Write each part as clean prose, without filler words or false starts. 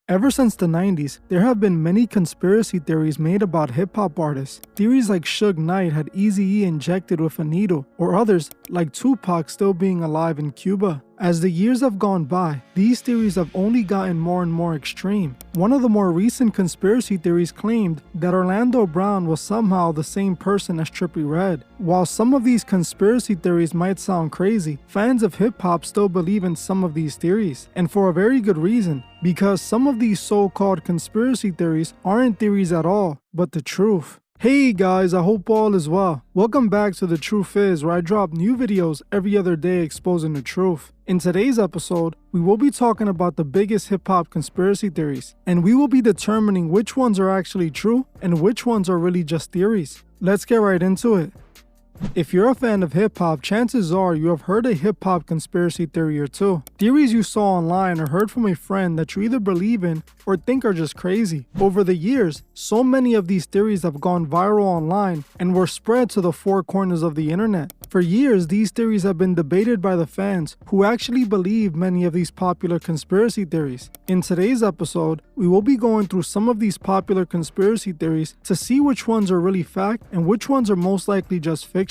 Ever since the 90s, there have been many conspiracy theories made about hip-hop artists. Theories like Suge Knight had Eazy-E injected with a needle, or others like Tupac still being alive in Cuba. As the years have gone by, these theories have only gotten more and more extreme. One of the more recent conspiracy theories claimed that Orlando Brown was somehow the same person as Trippie Redd. While some of these conspiracy theories might sound crazy, fans of hip-hop still believe in some of these theories, and for a very good reason, because some of these so-called conspiracy theories aren't theories at all, but the truth. Hey guys, I hope all is well. Welcome back to The Truth Is, where I drop new videos every other day exposing the truth. In today's episode, we will be talking about the biggest hip-hop conspiracy theories, and we will be determining which ones are actually true and which ones are really just theories. Let's get right into it. If you're a fan of hip-hop, chances are you have heard a hip-hop conspiracy theory or two. Theories you saw online or heard from a friend that you either believe in or think are just crazy. Over the years, so many of these theories have gone viral online and were spread to the four corners of the internet. For years, these theories have been debated by the fans who actually believe many of these popular conspiracy theories. In today's episode, we will be going through some of these popular conspiracy theories to see which ones are really fact and which ones are most likely just fiction.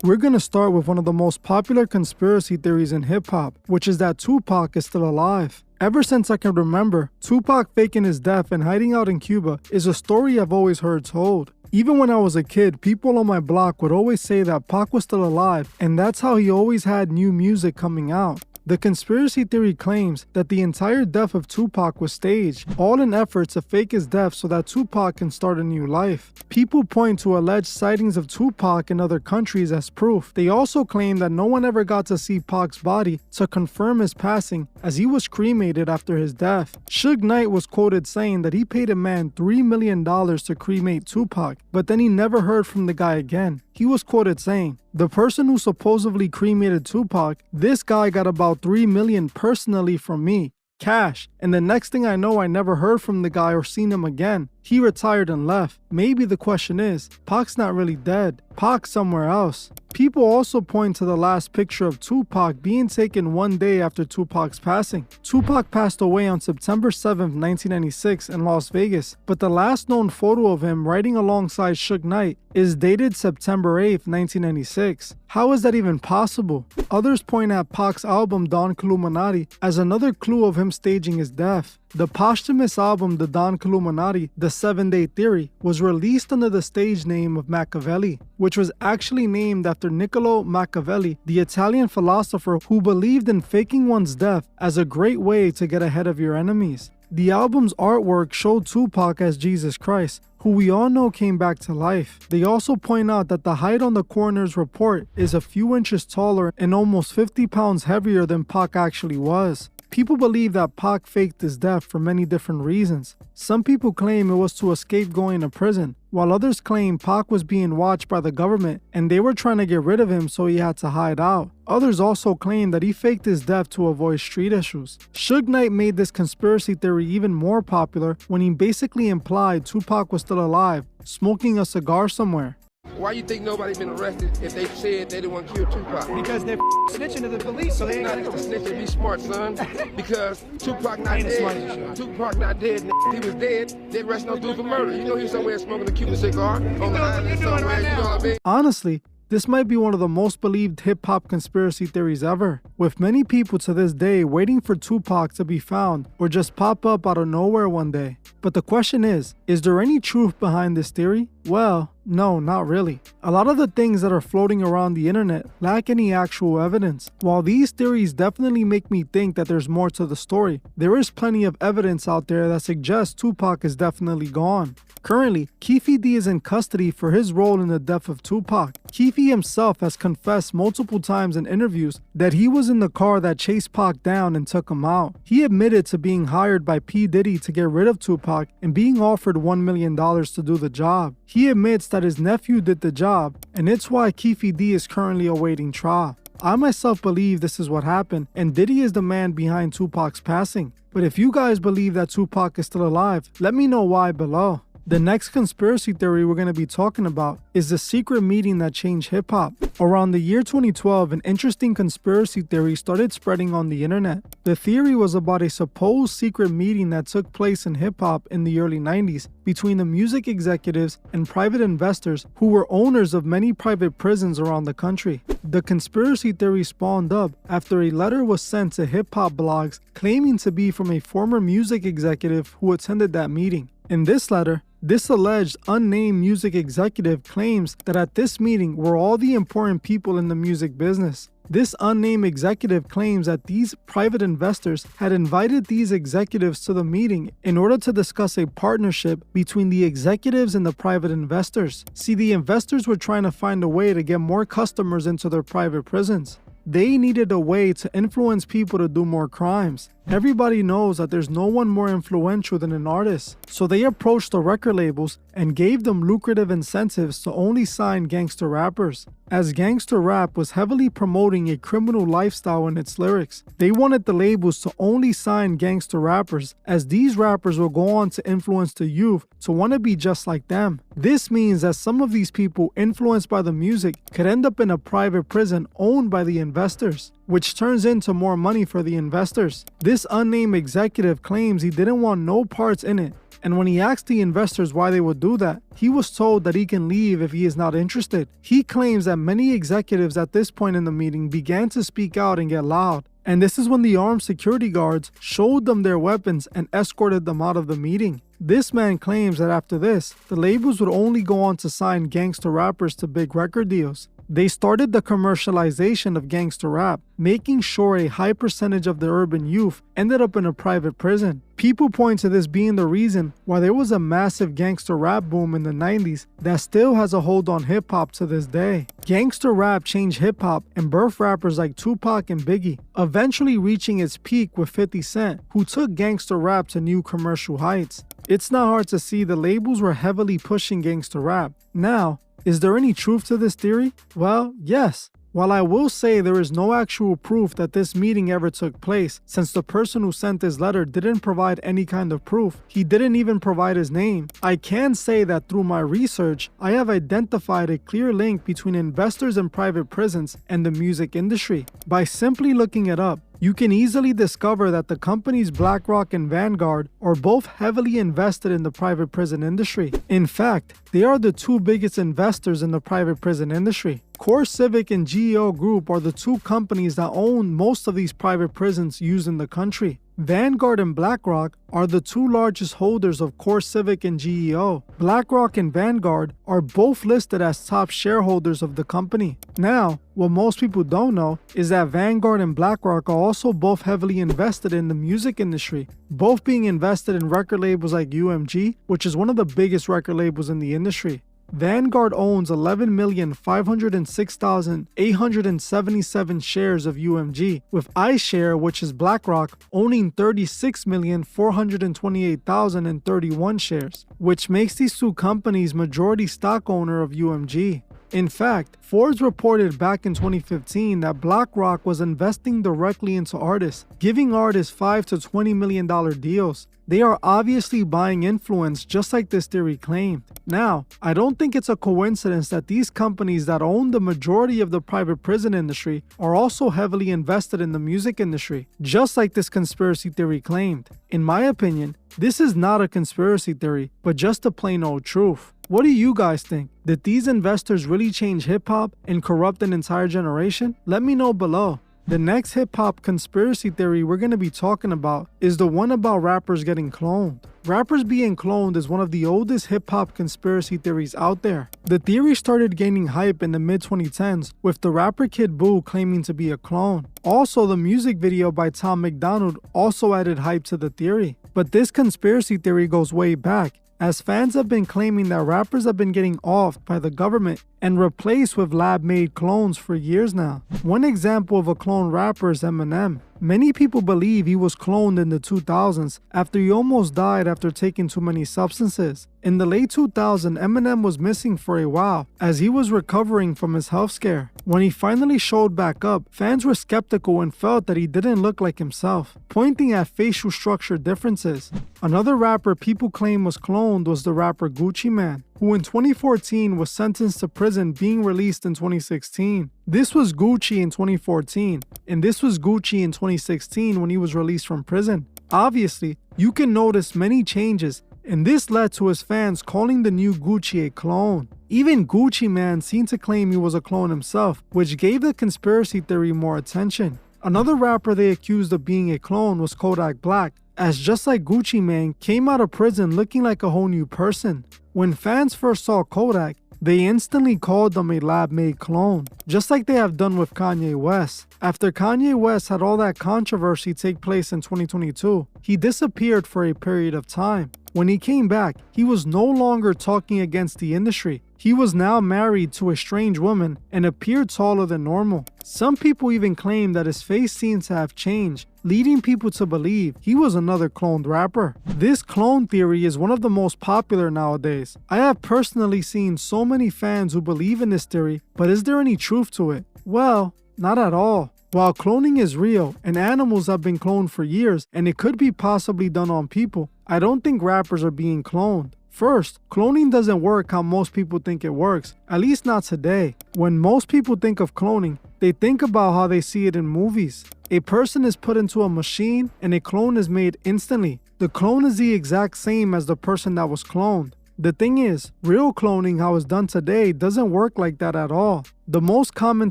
We're gonna start with one of the most popular conspiracy theories in hip-hop, which is that Tupac is still alive. Ever since I can remember, Tupac faking his death and hiding out in Cuba is a story I've always heard told. Even when I was a kid, people on my block would always say that Pac was still alive, and that's how he always had new music coming out. The conspiracy theory claims that the entire death of Tupac was staged, all in effort to fake his death so that Tupac can start a new life. People point to alleged sightings of Tupac in other countries as proof. They also claim that no one ever got to see Pac's body to confirm his passing, as he was cremated after his death. Suge Knight was quoted saying that he paid a man $3 million to cremate Tupac, but then he never heard from the guy again. He was quoted saying, "The person who supposedly cremated Tupac, this guy got about $3 million personally from me, cash, and the next thing I know I never heard from the guy or seen him again. He retired and left." Maybe the question is, Pac's not really dead. Pac's somewhere else. People also point to the last picture of Tupac being taken one day after Tupac's passing. Tupac passed away on September 7th, 1996 in Las Vegas, but the last known photo of him riding alongside Suge Knight is dated September 8th, 1996. How is that even possible? Others point at Pac's album Don Killuminati as another clue of him staging his death. The posthumous album The Don Killuminati, The 7-Day Theory, was released under the stage name of Machiavelli, which was actually named after Niccolo Machiavelli, the Italian philosopher who believed in faking one's death as a great way to get ahead of your enemies. The album's artwork showed Tupac as Jesus Christ, who we all know came back to life. They also point out that the height on the coroner's report is a few inches taller and almost 50 pounds heavier than Pac actually was. People believe that Pac faked his death for many different reasons. Some people claim it was to escape going to prison, while others claim Pac was being watched by the government and they were trying to get rid of him so he had to hide out. Others also claim that he faked his death to avoid street issues. Suge Knight made this conspiracy theory even more popular when he basically implied Tupac was still alive, smoking a cigar somewhere. Why you think nobody been arrested if they said they didn't want to kill Tupac? Because they're snitching to the police, so they ain't Not got to snitch and be smart, son. Because Tupac not dead. Tupac not dead. He was dead. They arrested no dude for murder. You know he was somewhere smoking a Cuban cigar on the island somewhere. You know what I mean? Honestly, this might be one of the most believed hip-hop conspiracy theories ever, with many people to this day waiting for Tupac to be found or just pop up out of nowhere one day. But the question is there any truth behind this theory? Well, no, not really. A lot of the things that are floating around the internet lack any actual evidence. While these theories definitely make me think that there's more to the story, there is plenty of evidence out there that suggests Tupac is definitely gone. Currently, Keffe D is in custody for his role in the death of Tupac. Keffe himself has confessed multiple times in interviews that he was in the car that chased Pac down and took him out. He admitted to being hired by P. Diddy to get rid of Tupac and being offered $1 million to do the job. He admits that his nephew did the job, and it's why Keffe D is currently awaiting trial. I myself believe this is what happened, and Diddy is the man behind Tupac's passing. But if you guys believe that Tupac is still alive, let me know why below. The next conspiracy theory we're going to be talking about is the secret meeting that changed hip-hop. Around the year 2012, an interesting conspiracy theory started spreading on the internet. The theory was about a supposed secret meeting that took place in hip-hop in the early 90s between the music executives and private investors who were owners of many private prisons around the country. The conspiracy theory spawned up after a letter was sent to hip-hop blogs claiming to be from a former music executive who attended that meeting. In this letter, this alleged unnamed music executive claims that at this meeting were all the important people in the music business. This unnamed executive claims that these private investors had invited these executives to the meeting in order to discuss a partnership between the executives and the private investors. See, the investors were trying to find a way to get more customers into their private prisons. They needed a way to influence people to do more crimes. Everybody knows that there's no one more influential than an artist. So they approached the record labels and gave them lucrative incentives to only sign gangster rappers. As gangster rap was heavily promoting a criminal lifestyle in its lyrics, they wanted the labels to only sign gangster rappers, as these rappers will go on to influence the youth to want to be just like them. This means that some of these people influenced by the music could end up in a private prison owned by the investors, which turns into more money for the investors. This unnamed executive claims he didn't want no parts in it, and when he asked the investors why they would do that, he was told that he can leave if he is not interested. He claims that many executives at this point in the meeting began to speak out and get loud, and this is when the armed security guards showed them their weapons and escorted them out of the meeting. This man claims that after this, the labels would only go on to sign gangster rappers to big record deals. They started the commercialization of gangster rap, making sure a high percentage of the urban youth ended up in a private prison. People point to this being the reason why there was a massive gangster rap boom in the 90s that still has a hold on hip-hop to this day. Gangster rap changed hip-hop and birthed rappers like Tupac and Biggie, eventually reaching its peak with 50 Cent, who took gangster rap to new commercial heights. It's not hard to see the labels were heavily pushing gangster rap. Now, is there any truth to this theory? Well, yes. While I will say there is no actual proof that this meeting ever took place, since the person who sent this letter didn't provide any kind of proof, he didn't even provide his name, I can say that through my research, I have identified a clear link between investors in private prisons and the music industry. By simply looking it up, you can easily discover that the companies BlackRock and Vanguard are both heavily invested in the private prison industry. In fact, they are the two biggest investors in the private prison industry. CoreCivic and GEO Group are the two companies that own most of these private prisons used in the country. Vanguard and BlackRock are the two largest holders of CoreCivic and GEO. BlackRock and Vanguard are both listed as top shareholders of the company. Now, what most people don't know is that Vanguard and BlackRock are also both heavily invested in the music industry, both being invested in record labels like UMG, which is one of the biggest record labels in the industry. Vanguard owns 11,506,877 shares of UMG, with iShare, which is BlackRock, owning 36,428,031 shares, which makes these two companies majority stock owner of UMG. In fact, Forbes reported back in 2015 that BlackRock was investing directly into artists, giving artists $5 to $20 million deals. They are obviously buying influence just like this theory claimed. Now, I don't think it's a coincidence that these companies that own the majority of the private prison industry are also heavily invested in the music industry, just like this conspiracy theory claimed. In my opinion, this is not a conspiracy theory, but just a plain old truth. What do you guys think? Did these investors really change hip-hop and corrupt an entire generation? Let me know below. The next hip-hop conspiracy theory we're going to be talking about is the one about rappers getting cloned. Rappers being cloned is one of the oldest hip-hop conspiracy theories out there. The theory started gaining hype in the mid-2010s, with the rapper Kid Buu claiming to be a clone. Also, the music video by Tom MacDonald also added hype to the theory. But this conspiracy theory goes way back, as fans have been claiming that rappers have been getting offed by the government and replaced with lab-made clones for years now. One example of a clone rapper is Eminem. Many people believe he was cloned in the 2000s after he almost died after taking too many substances. In the late 2000s, Eminem was missing for a while as he was recovering from his health scare. When he finally showed back up, fans were skeptical and felt that he didn't look like himself, pointing at facial structure differences. Another rapper people claim was cloned was the rapper Gucci Mane, who in 2014 was sentenced to prison, being released in 2016. This was Gucci in 2014, and this was Gucci in 2016 when he was released from prison. Obviously, you can notice many changes, and this led to his fans calling the new Gucci a clone. Even Gucci Mane seemed to claim he was a clone himself, which gave the conspiracy theory more attention. Another rapper they accused of being a clone was Kodak Black, as just like Gucci Mane, came out of prison looking like a whole new person. When fans first saw Kodak, they instantly called them a lab-made clone, just like they have done with Kanye West. After Kanye West had all that controversy take place in 2022, he disappeared for a period of time. When he came back, he was no longer talking against the industry. He was now married to a strange woman and appeared taller than normal. Some people even claim that his face seemed to have changed, leading people to believe he was another cloned rapper. This clone theory is one of the most popular nowadays. I have personally seen so many fans who believe in this theory, but is there any truth to it? Well, not at all. While cloning is real and animals have been cloned for years and it could be possibly done on people, I don't think rappers are being cloned. First, cloning doesn't work how most people think it works, at least not today. When most people think of cloning, they think about how they see it in movies. A person is put into a machine and a clone is made instantly. The clone is the exact same as the person that was cloned. The thing is, real cloning, how it's done today, doesn't work like that at all. The most common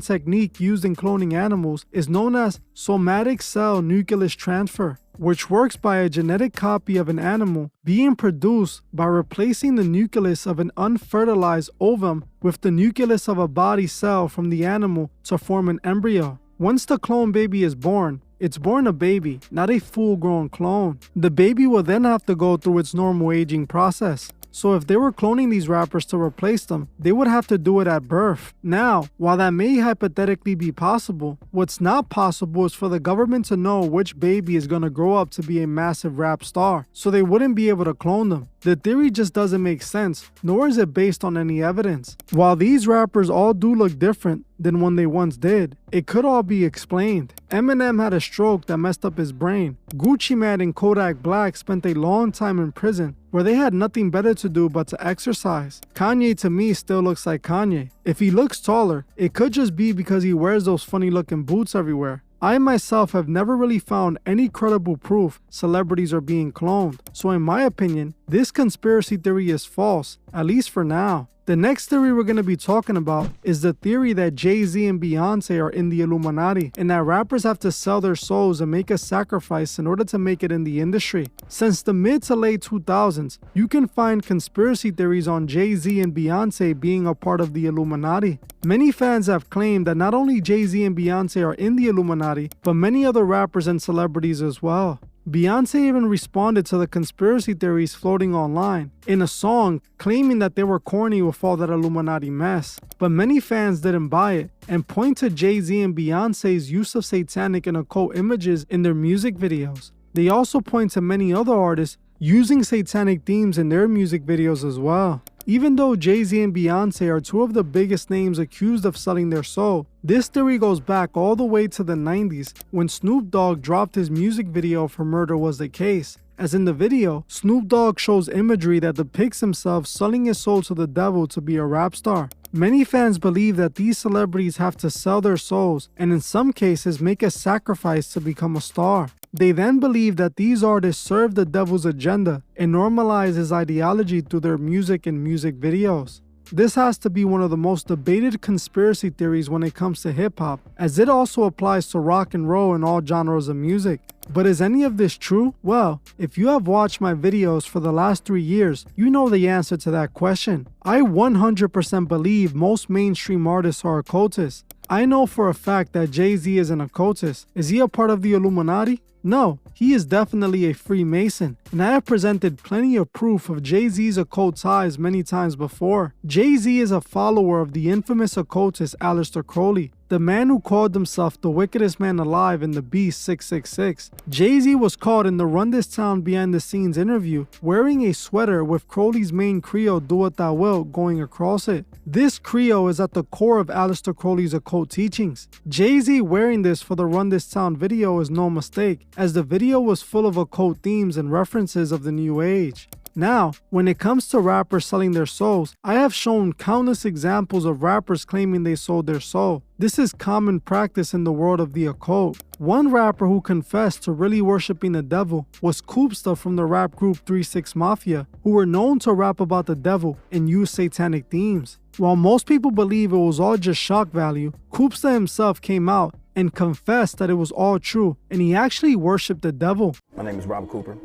technique used in cloning animals is known as somatic cell nucleus transfer, which works by a genetic copy of an animal being produced by replacing the nucleus of an unfertilized ovum with the nucleus of a body cell from the animal to form an embryo. Once the clone baby is born, it's born a baby, not a full-grown clone. The baby will then have to go through its normal aging process. So if they were cloning these rappers to replace them, they would have to do it at birth. Now, while that may hypothetically be possible, what's not possible is for the government to know which baby is going to grow up to be a massive rap star, so they wouldn't be able to clone them. The theory just doesn't make sense, nor is it based on any evidence. While these rappers all do look different than when they once did, it could all be explained. Eminem had a stroke that messed up his brain. Gucci Mane and Kodak Black spent a long time in prison where they had nothing better to do but to exercise. Kanye to me still looks like Kanye. If he looks taller, it could just be because he wears those funny looking boots everywhere. I myself have never really found any credible proof celebrities are being cloned, so in my opinion, this conspiracy theory is false, at least for now. The next theory we're going to be talking about is the theory that Jay-Z and Beyonce are in the Illuminati and that rappers have to sell their souls and make a sacrifice in order to make it in the industry. Since the mid to late 2000s, you can find conspiracy theories on Jay-Z and Beyonce being a part of the Illuminati. Many fans have claimed that not only Jay-Z and Beyonce are in the Illuminati, but many other rappers and celebrities as well. Beyonce even responded to the conspiracy theories floating online in a song claiming that they were corny with all that Illuminati mess. But many fans didn't buy it and point to Jay-Z and Beyonce's use of satanic and occult images in their music videos. They also point to many other artists using satanic themes in their music videos as well. Even though Jay-Z and Beyonce are two of the biggest names accused of selling their soul, this theory goes back all the way to the 90s when Snoop Dogg dropped his music video for Murder Was the Case. As in the video, Snoop Dogg shows imagery that depicts himself selling his soul to the devil to be a rap star. Many fans believe that these celebrities have to sell their souls and in some cases make a sacrifice to become a star. They then believe that these artists serve the devil's agenda and normalize his ideology through their music and music videos. This has to be one of the most debated conspiracy theories when it comes to hip-hop, as it also applies to rock and roll and all genres of music. But is any of this true? Well, if you have watched my videos for the last 3 years, you know the answer to that question. I 100% believe most mainstream artists are occultists. I know for a fact that Jay-Z is an occultist. Is he a part of the Illuminati? No, he is definitely a Freemason, and I have presented plenty of proof of Jay-Z's occult ties many times before. Jay-Z is a follower of the infamous occultist Aleister Crowley. the man who called himself the wickedest man alive in the Beast 666. Jay-Z was caught in the Run This Town behind the scenes interview wearing a sweater with Crowley's main credo Do What Thou Wilt going across it. This credo is at the core of Aleister Crowley's occult teachings. Jay-Z wearing this for the Run This Town video is no mistake, as the video was full of occult themes and references of the New Age. Now, when it comes to rappers selling their souls, I have shown countless examples of rappers claiming they sold their soul. This is common practice in the world of the occult. One rapper who confessed to really worshiping the devil was Koopsta from the rap group 3 6 Mafia, who were known to rap about the devil and use satanic themes. While most people believe it was all just shock value, Koopsta himself came out and confessed that it was all true, and he actually worshipped the devil. My name is Robert Cooper.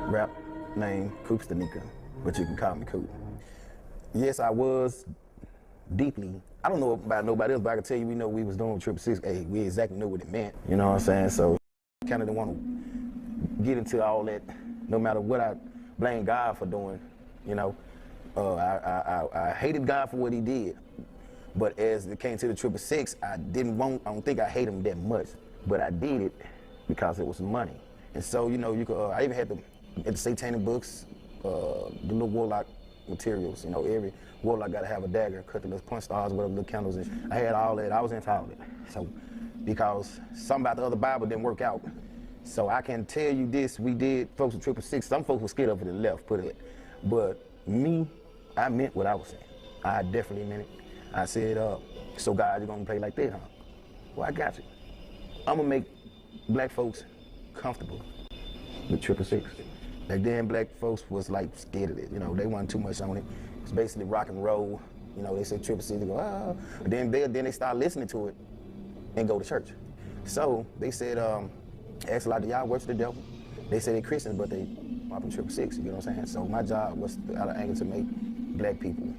Rap name Koopsta Nika, but you can call me Coop. Yes, I was deeply. I don't know about nobody else, but I can tell you, we know we was doing 666. Hey, we exactly knew what it meant. You know what I'm saying? So I kind of didn't want to get into all that. No matter what I blame God for doing, you know, I hated God for what He did. But as it came to the 666, I don't think I hate Him that much, but I did it because it was money. And so, you know, I even had the satanic books, the little warlock materials. You know, every warlock got to have a dagger, cut the little punch stars, whatever, little candles. And I had all that. I was into all that. So, because something about the other Bible didn't work out. So I can tell you this, we did, folks with 666, some folks were scared of it and left, put it. But me, I meant what I was saying. I definitely meant it. I said, so God, you're gonna play like that, huh? Well, I got you. I'm gonna make black folks comfortable with 666. Back then, black folks was like scared of it. You know, they wasn't too much on it. It's basically rock and roll. You know, they say 666, they go, ah. But then they start listening to it and go to church. So they said, asked a lot of y'all worship the devil. They say they're Christians, but they up in 666, you know what I'm saying? So my job was out of anger to make black people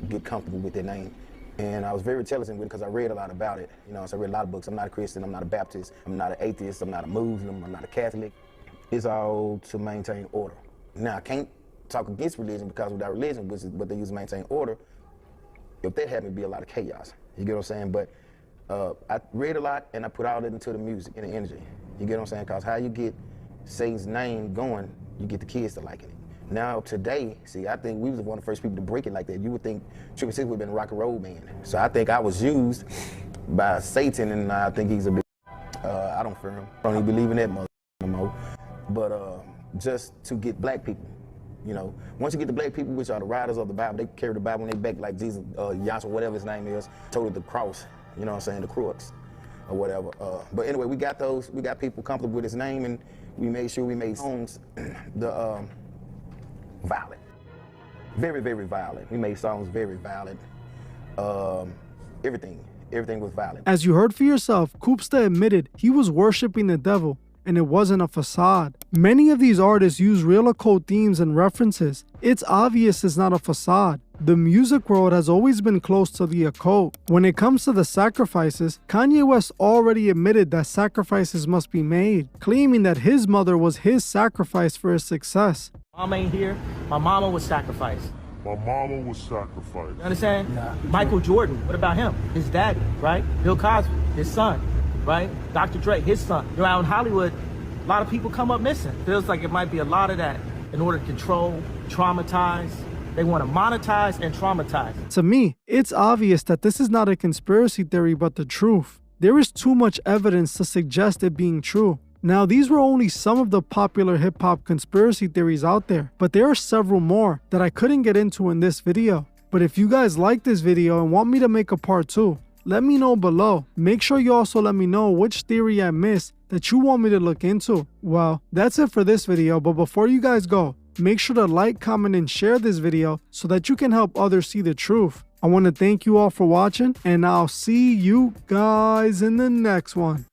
get comfortable with their name. And I was very intelligent with it because I read a lot about it. You know, so I read a lot of books. I'm not a Christian, I'm not a Baptist, I'm not an atheist, I'm not a Muslim, I'm not a Catholic. It's all to maintain order. Now, I can't talk against religion because without religion, which is what they use to maintain order, if that happened, it'd be a lot of chaos. You get what I'm saying? But I read a lot and I put all that into the music and the energy. You get what I'm saying? Because how you get Satan's name going, you get the kids to liking it. Now today, see, I think we was one of the first people to break it like that. You would think 666 would have been a rock and roll band. So I think I was used by Satan, and I think he's a bit, I don't fear him. I don't even believe in that mother no more. But just to get black people, you know, once you get the black people, which are the riders of the Bible, they carry the Bible on their back like Jesus, Yahshua, whatever his name is, told it the cross, you know what I'm saying, the crux or whatever. But anyway, we got people comfortable with his name, and we made sure we made songs violent. Very, very violent. We made songs very violent. Everything was violent. As you heard for yourself, Koopsta admitted he was worshiping the devil, and it wasn't a facade. Many of these artists use real occult themes and references. It's obvious it's not a facade. The music world has always been close to the occult. When it comes to the sacrifices, Kanye West already admitted that sacrifices must be made, claiming that his mother was his sacrifice for his success. Mom ain't here, my mama was sacrificed. My mama was sacrificed. You understand? Yeah. Michael Jordan, what about him? His daddy, right? Bill Cosby, his son, right? Dr. Dre, his son. You know, out in Hollywood, a lot of people come up missing. Feels like it might be a lot of that in order to control, traumatize. They want to monetize and traumatize. To me, it's obvious that this is not a conspiracy theory, but the truth. There is too much evidence to suggest it being true. Now, these were only some of the popular hip-hop conspiracy theories out there, but there are several more that I couldn't get into in this video. But if you guys like this video and want me to make a part 2, let me know below. Make sure you also let me know which theory I missed that you want me to look into. Well, that's it for this video, but before you guys go, make sure to like, comment, and share this video so that you can help others see the truth. I want to thank you all for watching, and I'll see you guys in the next one.